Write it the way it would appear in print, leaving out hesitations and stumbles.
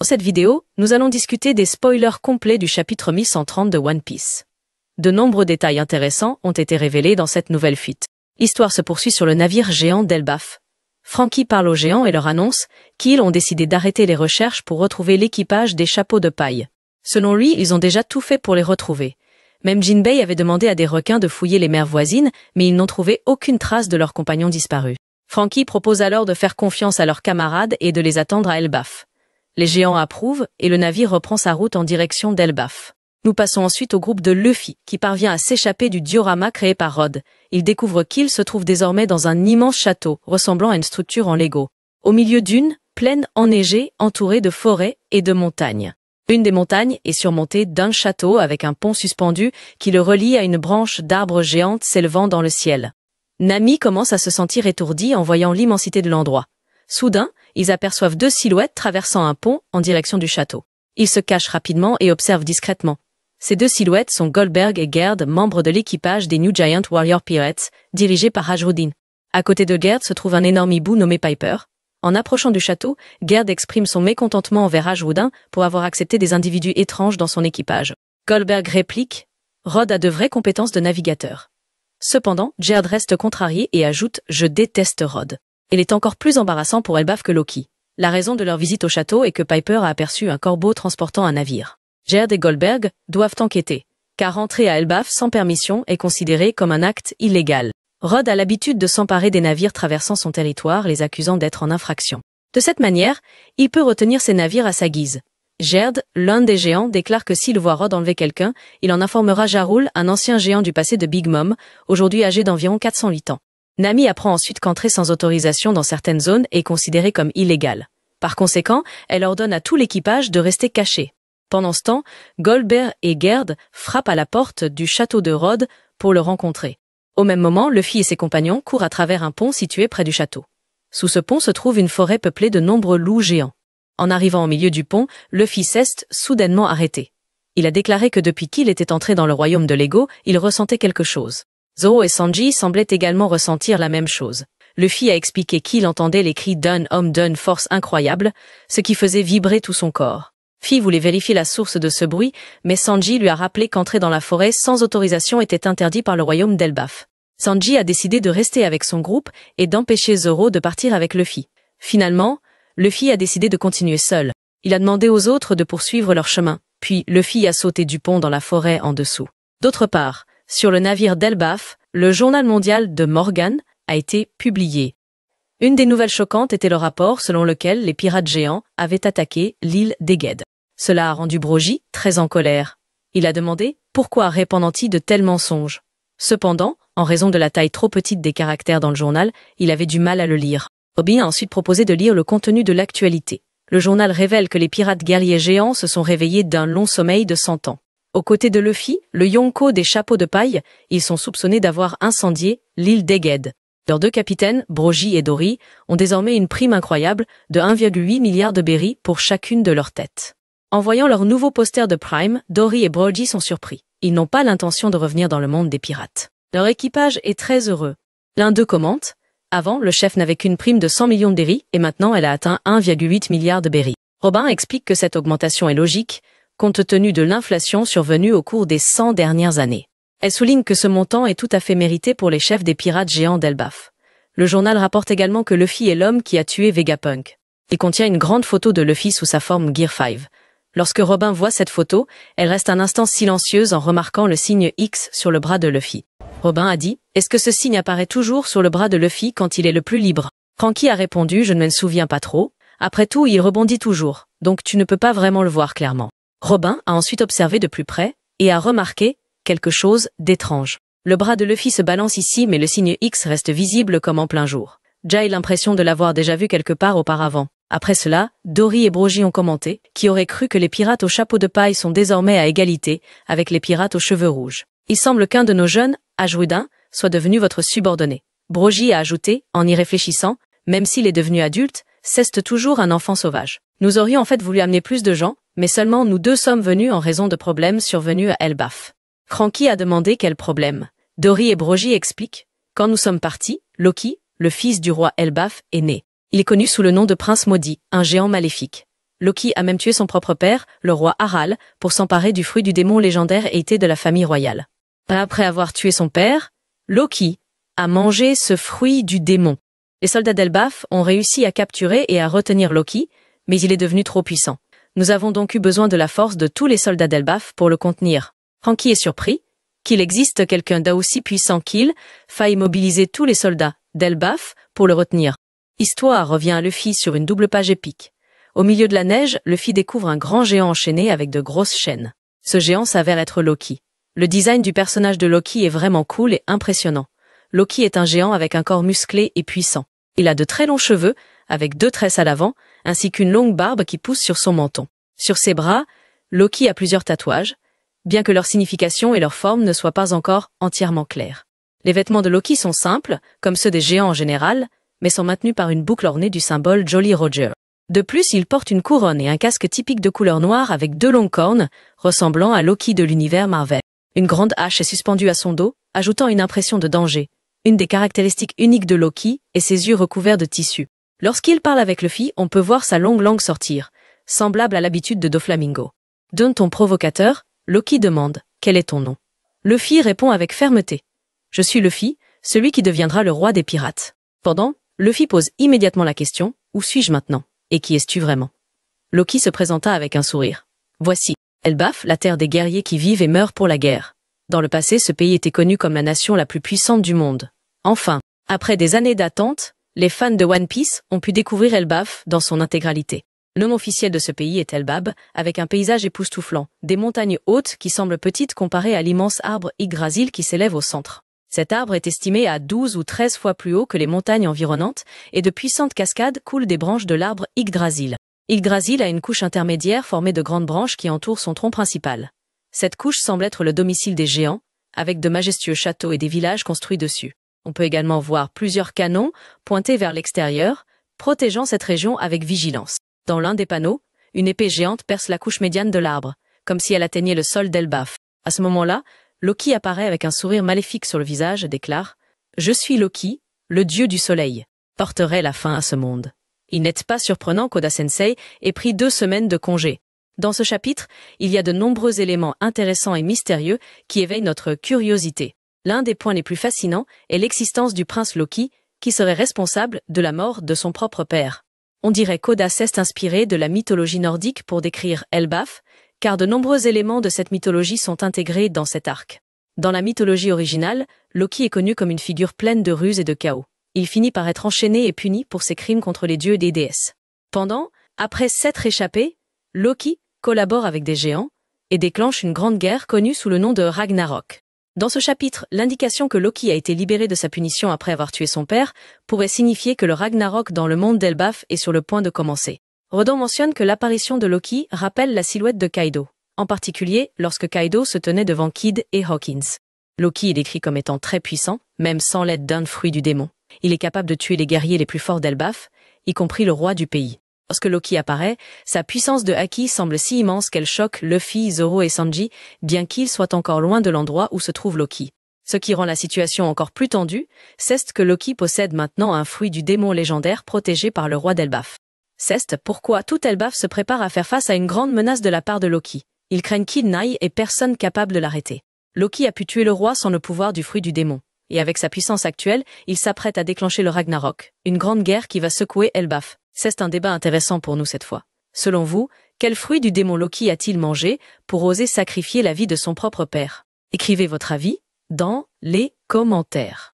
Dans cette vidéo, nous allons discuter des spoilers complets du chapitre 1130 de One Piece. De nombreux détails intéressants ont été révélés dans cette nouvelle fuite. L'histoire se poursuit sur le navire géant d'Elbaf. Franky parle aux géants et leur annonce qu'ils ont décidé d'arrêter les recherches pour retrouver l'équipage des chapeaux de paille. Selon lui, ils ont déjà tout fait pour les retrouver. Même Jinbei avait demandé à des requins de fouiller les mers voisines, mais ils n'ont trouvé aucune trace de leurs compagnons disparus. Franky propose alors de faire confiance à leurs camarades et de les attendre à Elbaf. Les géants approuvent et le navire reprend sa route en direction d'Elbaf. Nous passons ensuite au groupe de Luffy, qui parvient à s'échapper du diorama créé par Rod. Il découvre qu'il se trouve désormais dans un immense château, ressemblant à une structure en Lego. Au milieu d'une plaine enneigée, entourée de forêts et de montagnes. Une des montagnes est surmontée d'un château avec un pont suspendu qui le relie à une branche d'arbre géante s'élevant dans le ciel. Nami commence à se sentir étourdie en voyant l'immensité de l'endroit. Soudain, ils aperçoivent deux silhouettes traversant un pont en direction du château. Ils se cachent rapidement et observent discrètement. Ces deux silhouettes sont Goldberg et Gerd, membres de l'équipage des New Giant Warrior Pirates, dirigés par Ajrudin. À côté de Gerd se trouve un énorme hibou nommé Piper. En approchant du château, Gerd exprime son mécontentement envers Ajrudin pour avoir accepté des individus étranges dans son équipage. Goldberg réplique « Rod a de vraies compétences de navigateur ». Cependant, Gerd reste contrarié et ajoute « Je déteste Rod ». Il est encore plus embarrassant pour Elbaf que Loki. La raison de leur visite au château est que Piper a aperçu un corbeau transportant un navire. Gerd et Goldberg doivent enquêter, car entrer à Elbaf sans permission est considéré comme un acte illégal. Rod a l'habitude de s'emparer des navires traversant son territoire, les accusant d'être en infraction. De cette manière, il peut retenir ses navires à sa guise. Gerd, l'un des géants, déclare que s'il voit Rod enlever quelqu'un, il en informera Jarul, un ancien géant du passé de Big Mom, aujourd'hui âgé d'environ 408 ans. Nami apprend ensuite qu'entrer sans autorisation dans certaines zones est considéré comme illégal. Par conséquent, elle ordonne à tout l'équipage de rester caché. Pendant ce temps, Goldberg et Gerd frappent à la porte du château de Rod pour le rencontrer. Au même moment, Luffy et ses compagnons courent à travers un pont situé près du château. Sous ce pont se trouve une forêt peuplée de nombreux loups géants. En arrivant au milieu du pont, Luffy s'est soudainement arrêté. Il a déclaré que depuis qu'il était entré dans le royaume de Lego, il ressentait quelque chose. Zoro et Sanji semblaient également ressentir la même chose. Luffy a expliqué qu'il entendait les cris d'un homme d'une force incroyable, ce qui faisait vibrer tout son corps. Luffy voulait vérifier la source de ce bruit, mais Sanji lui a rappelé qu'entrer dans la forêt sans autorisation était interdit par le royaume d'Elbaf. Sanji a décidé de rester avec son groupe et d'empêcher Zoro de partir avec Luffy. Finalement, Luffy a décidé de continuer seul. Il a demandé aux autres de poursuivre leur chemin, puis Luffy a sauté du pont dans la forêt en dessous. D'autre part, sur le navire d'Elbaf, le journal mondial de Morgan a été publié. Une des nouvelles choquantes était le rapport selon lequel les pirates géants avaient attaqué l'île d'Eged. Cela a rendu Brogy très en colère. Il a demandé pourquoi répandant-il de tels mensonges. Cependant, en raison de la taille trop petite des caractères dans le journal, il avait du mal à le lire. Robin a ensuite proposé de lire le contenu de l'actualité. Le journal révèle que les pirates guerriers géants se sont réveillés d'un long sommeil de 100 ans. Aux côtés de Luffy, le Yonko des chapeaux de paille, ils sont soupçonnés d'avoir incendié l'île d'Eged. Leurs deux capitaines, Brogy et Dory, ont désormais une prime incroyable de 1,8 milliard de berries pour chacune de leurs têtes. En voyant leur nouveau poster de Prime, Dory et Brogy sont surpris. Ils n'ont pas l'intention de revenir dans le monde des pirates. Leur équipage est très heureux. L'un d'eux commente « Avant, le chef n'avait qu'une prime de 100 millions de berries et maintenant elle a atteint 1,8 milliard de berries. » Robin explique que cette augmentation est logique, compte tenu de l'inflation survenue au cours des 100 dernières années. Elle souligne que ce montant est tout à fait mérité pour les chefs des pirates géants d'Elbaf. Le journal rapporte également que Luffy est l'homme qui a tué Vegapunk. Il contient une grande photo de Luffy sous sa forme Gear 5. Lorsque Robin voit cette photo, elle reste un instant silencieuse en remarquant le signe X sur le bras de Luffy. Robin a dit « Est-ce que ce signe apparaît toujours sur le bras de Luffy quand il est le plus libre ?» Franky a répondu « Je ne me souviens pas trop. Après tout, il rebondit toujours, donc tu ne peux pas vraiment le voir clairement. » Robin a ensuite observé de plus près et a remarqué quelque chose d'étrange. Le bras de Luffy se balance ici, mais le signe X reste visible comme en plein jour. Jay a l'impression de l'avoir déjà vu quelque part auparavant. Après cela, Dory et Brogy ont commenté qui aurait cru que les pirates aux chapeaux de paille sont désormais à égalité avec les pirates aux cheveux rouges. Il semble qu'un de nos jeunes, Ajrudin, soit devenu votre subordonné. Brogy a ajouté, en y réfléchissant, même s'il est devenu adulte, reste toujours un enfant sauvage. Nous aurions en fait voulu amener plus de gens, mais seulement nous deux sommes venus en raison de problèmes survenus à Elbaf. Franky a demandé quel problème. Dory et Brogy expliquent. Quand nous sommes partis, Loki, le fils du roi Elbaf, est né. Il est connu sous le nom de Prince Maudit, un géant maléfique. Loki a même tué son propre père, le roi Harald, pour s'emparer du fruit du démon légendaire hérité de la famille royale. Après avoir tué son père, Loki a mangé ce fruit du démon. Les soldats d'Elbaf ont réussi à capturer et à retenir Loki, mais il est devenu trop puissant. Nous avons donc eu besoin de la force de tous les soldats d'Elbaf pour le contenir. Franky est surpris qu'il existe quelqu'un d'aussi puissant qu'il faille mobiliser tous les soldats d'Elbaf pour le retenir. Histoire revient à Luffy sur une double page épique. Au milieu de la neige, Luffy découvre un grand géant enchaîné avec de grosses chaînes. Ce géant s'avère être Loki. Le design du personnage de Loki est vraiment cool et impressionnant. Loki est un géant avec un corps musclé et puissant. Il a de très longs cheveux, avec 2 tresses à l'avant, ainsi qu'une longue barbe qui pousse sur son menton. Sur ses bras, Loki a plusieurs tatouages, bien que leur signification et leur forme ne soient pas encore entièrement claires. Les vêtements de Loki sont simples, comme ceux des géants en général, mais sont maintenus par une boucle ornée du symbole Jolly Roger. De plus, il porte une couronne et un casque typique de couleur noire avec 2 longues cornes, ressemblant à Loki de l'univers Marvel. Une grande hache est suspendue à son dos, ajoutant une impression de danger. Une des caractéristiques uniques de Loki est ses yeux recouverts de tissu. Lorsqu'il parle avec Luffy, on peut voir sa longue langue sortir, semblable à l'habitude de Doflamingo. D'un ton provocateur, Loki demande « Quel est ton nom ?» Luffy répond avec fermeté « Je suis Luffy, celui qui deviendra le roi des pirates. » Pendant, Luffy pose immédiatement la question « Où suis-je maintenant ? Et qui es-tu vraiment ?» Loki se présenta avec un sourire. « Voici, Elbaf, la terre des guerriers qui vivent et meurent pour la guerre. Dans le passé, ce pays était connu comme la nation la plus puissante du monde. Enfin, après des années d'attente, les fans de One Piece ont pu découvrir Elbaf dans son intégralité. Le nom officiel de ce pays est Elbab, avec un paysage époustouflant, des montagnes hautes qui semblent petites comparées à l'immense arbre Yggdrasil qui s'élève au centre. Cet arbre est estimé à 12 ou 13 fois plus haut que les montagnes environnantes, et de puissantes cascades coulent des branches de l'arbre Yggdrasil. Yggdrasil a une couche intermédiaire formée de grandes branches qui entourent son tronc principal. Cette couche semble être le domicile des géants, avec de majestueux châteaux et des villages construits dessus. On peut également voir plusieurs canons pointés vers l'extérieur, protégeant cette région avec vigilance. Dans l'un des panneaux, une épée géante perce la couche médiane de l'arbre, comme si elle atteignait le sol d'Elbaf. À ce moment-là, Loki apparaît avec un sourire maléfique sur le visage et déclare « Je suis Loki, le dieu du soleil, porterai la fin à ce monde. » Il n'est pas surprenant qu'Oda-sensei ait pris 2 semaines de congé. Dans ce chapitre, il y a de nombreux éléments intéressants et mystérieux qui éveillent notre curiosité. L'un des points les plus fascinants est l'existence du prince Loki, qui serait responsable de la mort de son propre père. On dirait qu'Oda s'est inspiré de la mythologie nordique pour décrire Elbaf, car de nombreux éléments de cette mythologie sont intégrés dans cet arc. Dans la mythologie originale, Loki est connu comme une figure pleine de ruses et de chaos. Il finit par être enchaîné et puni pour ses crimes contre les dieux et les déesses. Après s'être échappé, Loki collabore avec des géants et déclenche une grande guerre connue sous le nom de Ragnarok. Dans ce chapitre, l'indication que Loki a été libéré de sa punition après avoir tué son père pourrait signifier que le Ragnarok dans le monde d'Elbaf est sur le point de commencer. Rodon mentionne que l'apparition de Loki rappelle la silhouette de Kaido, en particulier lorsque Kaido se tenait devant Kid et Hawkins. Loki est décrit comme étant très puissant, même sans l'aide d'un fruit du démon. Il est capable de tuer les guerriers les plus forts d'Elbaf, y compris le roi du pays. Lorsque Loki apparaît, sa puissance de haki semble si immense qu'elle choque Luffy, Zoro et Sanji, bien qu'ils soient encore loin de l'endroit où se trouve Loki. Ce qui rend la situation encore plus tendue, c'est que Loki possède maintenant un fruit du démon légendaire protégé par le roi d'Elbaf. C'est pourquoi tout Elbaf se prépare à faire face à une grande menace de la part de Loki. Ils craignent Kid Nai et personne capable de l'arrêter. Loki a pu tuer le roi sans le pouvoir du fruit du démon. Et avec sa puissance actuelle, il s'apprête à déclencher le Ragnarok, une grande guerre qui va secouer Elbaf. C'est un débat intéressant pour nous cette fois. Selon vous, quel fruit du démon Loki a-t-il mangé pour oser sacrifier la vie de son propre père? Écrivez votre avis dans les commentaires.